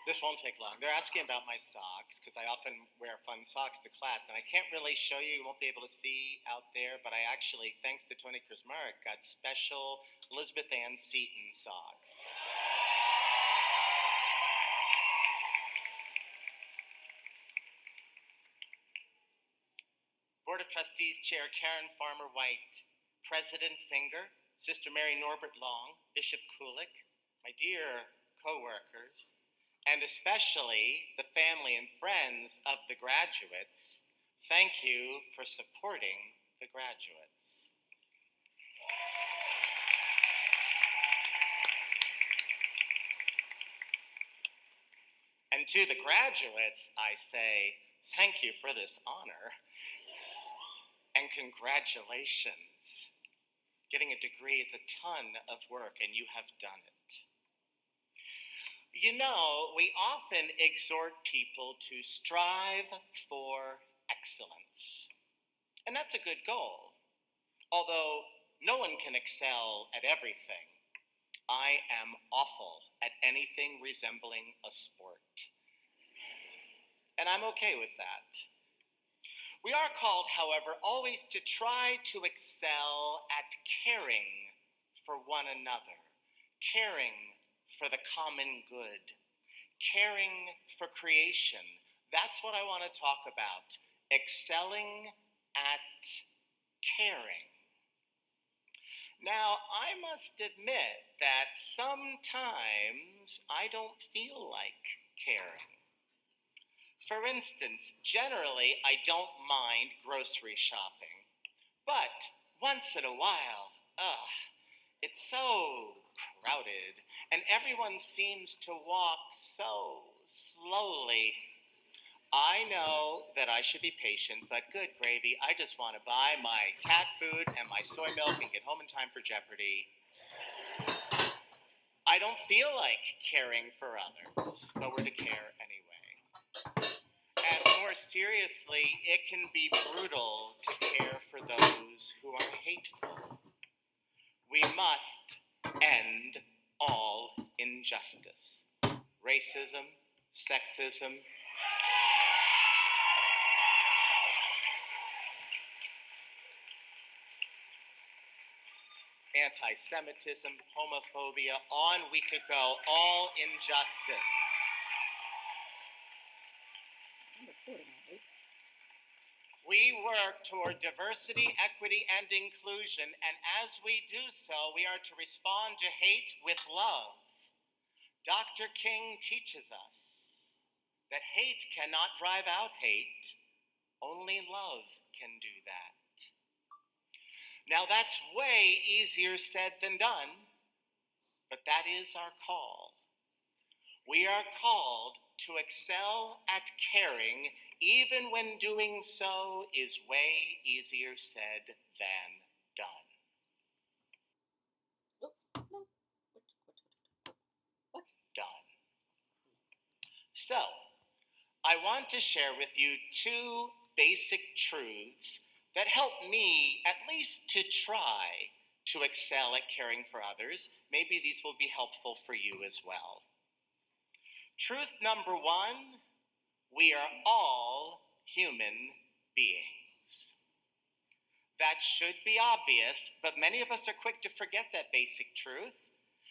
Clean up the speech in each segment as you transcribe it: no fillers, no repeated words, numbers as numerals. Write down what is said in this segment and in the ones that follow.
This won't take long. They're asking about my socks because I often wear fun socks to class, and I can't really show you. You won't be able to see out there, but I actually, thanks to Tony Krasmarek, got special Elizabeth Ann Seton socks. Board of Trustees Chair Karen Farmer White, President Finger, Sister Mary Norbert Long, Bishop Kulik, my dear co-workers, and especially the family and friends of the graduates, thank you for supporting the graduates. And to the graduates, I say, thank you for this honor, and congratulations. Getting a degree is a ton of work, and you have done it. You know, we often exhort people to strive for excellence. And that's a good goal. Although no one can excel at everything, I am awful at anything resembling a sport. And I'm okay with that. We are called, however, always to try to excel at caring for one another, caring for the common good, caring for creation. That's what I want to talk about, excelling at caring. Now, I must admit that sometimes I don't feel like caring. For instance, generally, I don't mind grocery shopping, but once in a while, it's so crowded, and everyone seems to walk so slowly. I know that I should be patient, but good gravy, I just want to buy my cat food and my soy milk and get home in time for Jeopardy. I don't feel like caring for others, but we're to care anyway. And more seriously, it can be brutal to care for those who are hateful. We must end all injustice. Racism, sexism, anti-Semitism, homophobia, on we could go, all injustice. We work toward diversity, equity, and inclusion, and as we do so, we are to respond to hate with love. Dr. King teaches us that hate cannot drive out hate, only love can do that. Now that's way easier said than done, but that is our call. We are called to excel at caring, even when doing so is way easier said than done. Done. So, I want to share with you two basic truths that help me at least to try to excel at caring for others. Maybe these will be helpful for you as well. Truth number one, we are all human beings. That should be obvious, but many of us are quick to forget that basic truth,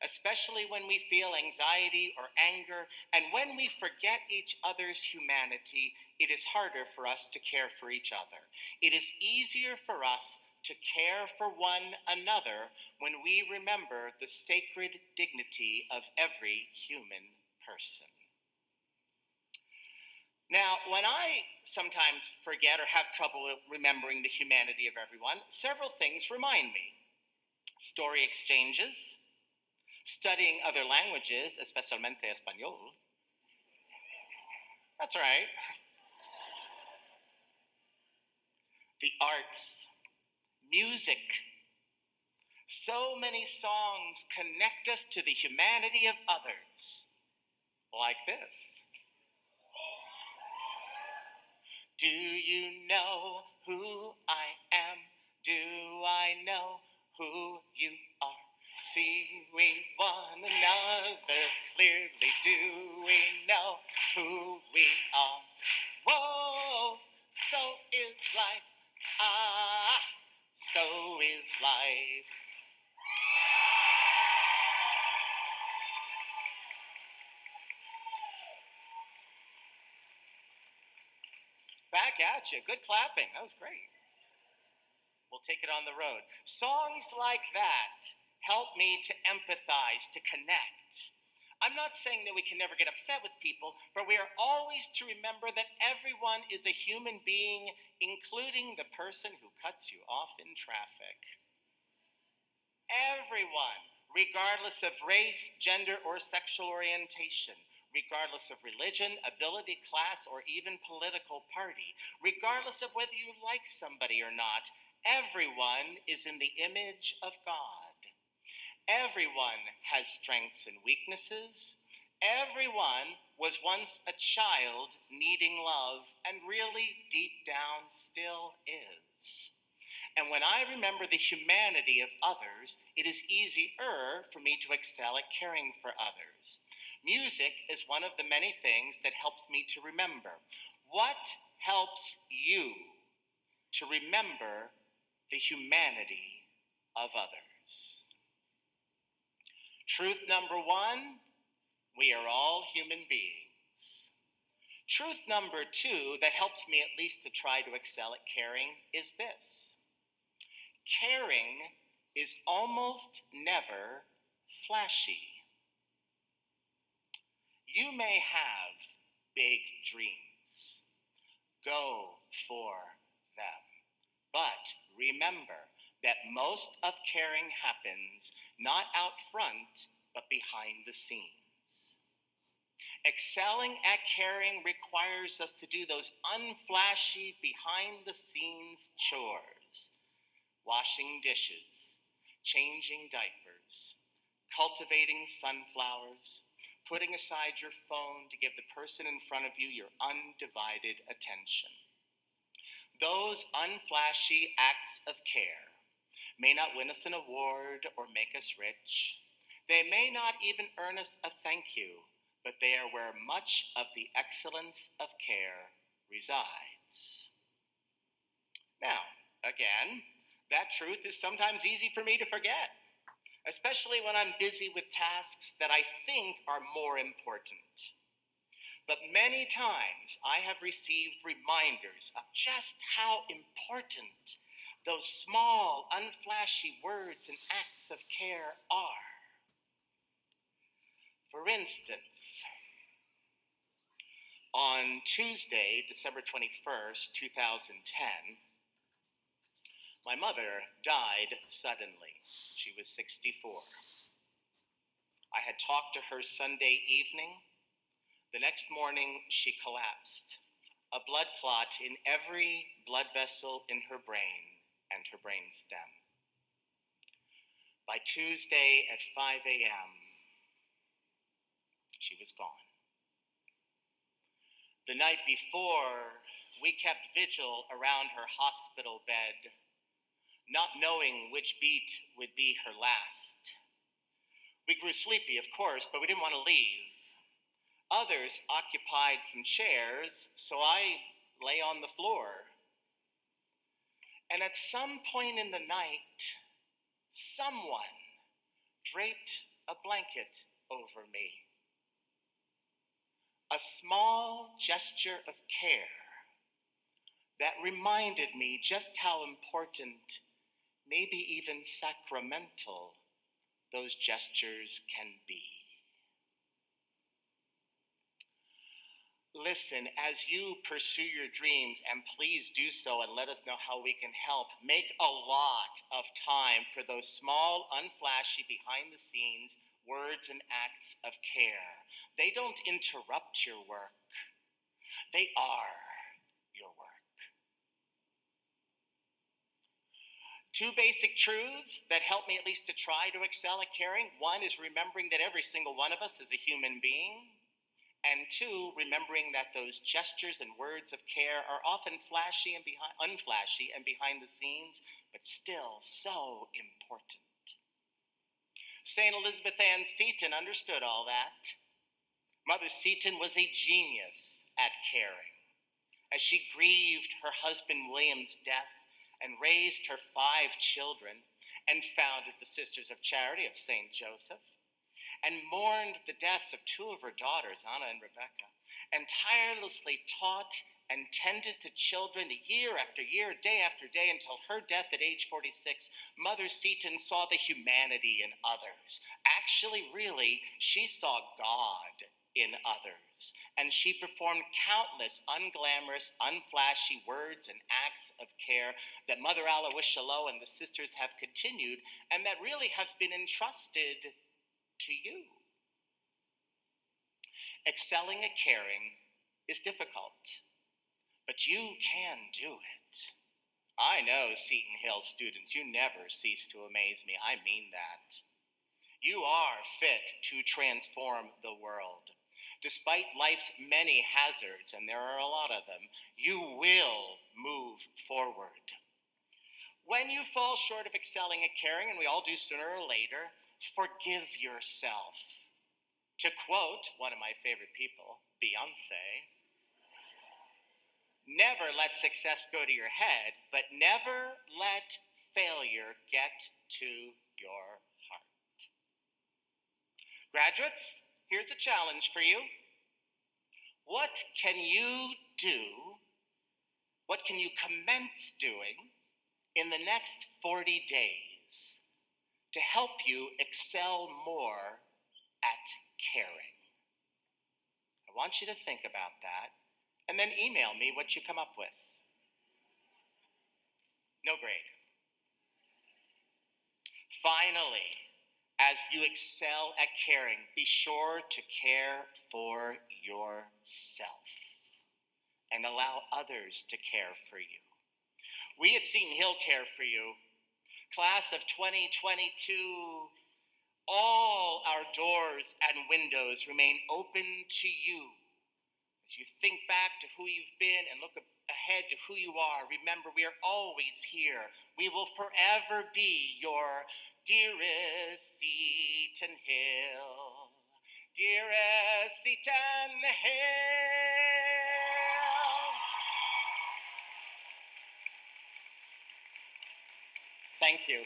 especially when we feel anxiety or anger, and when we forget each other's humanity, it is harder for us to care for each other. It is easier for us to care for one another when we remember the sacred dignity of every human person. Now, when I sometimes forget or have trouble remembering the humanity of everyone, several things remind me. Story exchanges, studying other languages, especialmente español. That's right. The arts, music. So many songs connect us to the humanity of others, like this. Do you know who I am? Do I know who you are? See we one another clearly, do we know who we are? Whoa, so is life, ah, so is life. Back at you, good clapping, that was great. We'll take it on the road. Songs like that help me to empathize, to connect. I'm not saying that we can never get upset with people, but we are always to remember that everyone is a human being, including the person who cuts you off in traffic. Everyone, regardless of race, gender, or sexual orientation, regardless of religion, ability, class, or even political party, regardless of whether you like somebody or not, everyone is in the image of God. Everyone has strengths and weaknesses. Everyone was once a child needing love, and really deep down still is. And when I remember the humanity of others, it is easier for me to excel at caring for others. Music is one of the many things that helps me to remember. What helps you to remember the humanity of others? Truth number one, we are all human beings. Truth number two, that helps me at least to try to excel at caring, is this. Caring is almost never flashy. You may have big dreams. Go for them. But remember that most of caring happens not out front, but behind the scenes. Excelling at caring requires us to do those unflashy, behind-the-scenes chores. Washing dishes, changing diapers, cultivating sunflowers, putting aside your phone to give the person in front of you your undivided attention. Those unflashy acts of care may not win us an award or make us rich. They may not even earn us a thank you, but they are where much of the excellence of care resides. Now, again, that truth is sometimes easy for me to forget, especially when I'm busy with tasks that I think are more important. But many times I have received reminders of just how important those small, unflashy words and acts of care are. For instance, on Tuesday, December 21st, 2010, my mother died suddenly. She was 64. I had talked to her Sunday evening. The next morning, she collapsed. A blood clot in every blood vessel in her brain and her brainstem. By Tuesday at 5 a.m., she was gone. The night before, we kept vigil around her hospital bed, not knowing which beat would be her last. We grew sleepy, of course, but we didn't want to leave. Others occupied some chairs, so I lay on the floor. And at some point in the night, someone draped a blanket over me. A small gesture of care that reminded me just how important, maybe even sacramental, those gestures can be. Listen, as you pursue your dreams, and please do so and let us know how we can help, make a lot of time for those small, unflashy, behind-the-scenes words and acts of care. They don't interrupt your work. They are your work. Two basic truths that help me at least to try to excel at caring. One is remembering that every single one of us is a human being. And two, remembering that those gestures and words of care are often unflashy and behind the scenes, but still so important. St. Elizabeth Ann Seton understood all that. Mother Seton was a genius at caring. As she grieved her husband William's death and raised her 5 children and founded the Sisters of Charity of St. Joseph, and mourned the deaths of 2 of her daughters, Anna and Rebecca, and tirelessly taught and tended to children year after year, day after day, until her death at age 46, Mother Seton saw the humanity in others. Actually, really, she saw God in others, and she performed countless unglamorous, unflashy words and acts of care that Mother Alois Chalot and the sisters have continued, and that really have been entrusted to you. Excelling at caring is difficult, but you can do it. I know, Seton Hill students, you never cease to amaze me. I mean that. You are fit to transform the world. Despite life's many hazards, and there are a lot of them, you will move forward. When you fall short of excelling at caring, and we all do sooner or later, forgive yourself. To quote one of my favorite people, Beyonce, never let success go to your head, but never let failure get to your heart. Graduates, here's a challenge for you. What can you do, what can you commence doing in the next 40 days to help you excel more at caring? I want you to think about that and then email me what you come up with. No grade. Finally, as you excel at caring, be sure to care for yourself and allow others to care for you. We at Seton Hill care for you. Class of 2022, all our doors and windows remain open to you. As you think back to who you've been and look ahead to who you are, remember we are always here. We will forever be your dearest Seton Hill. Dearest Seton Hill. Thank you.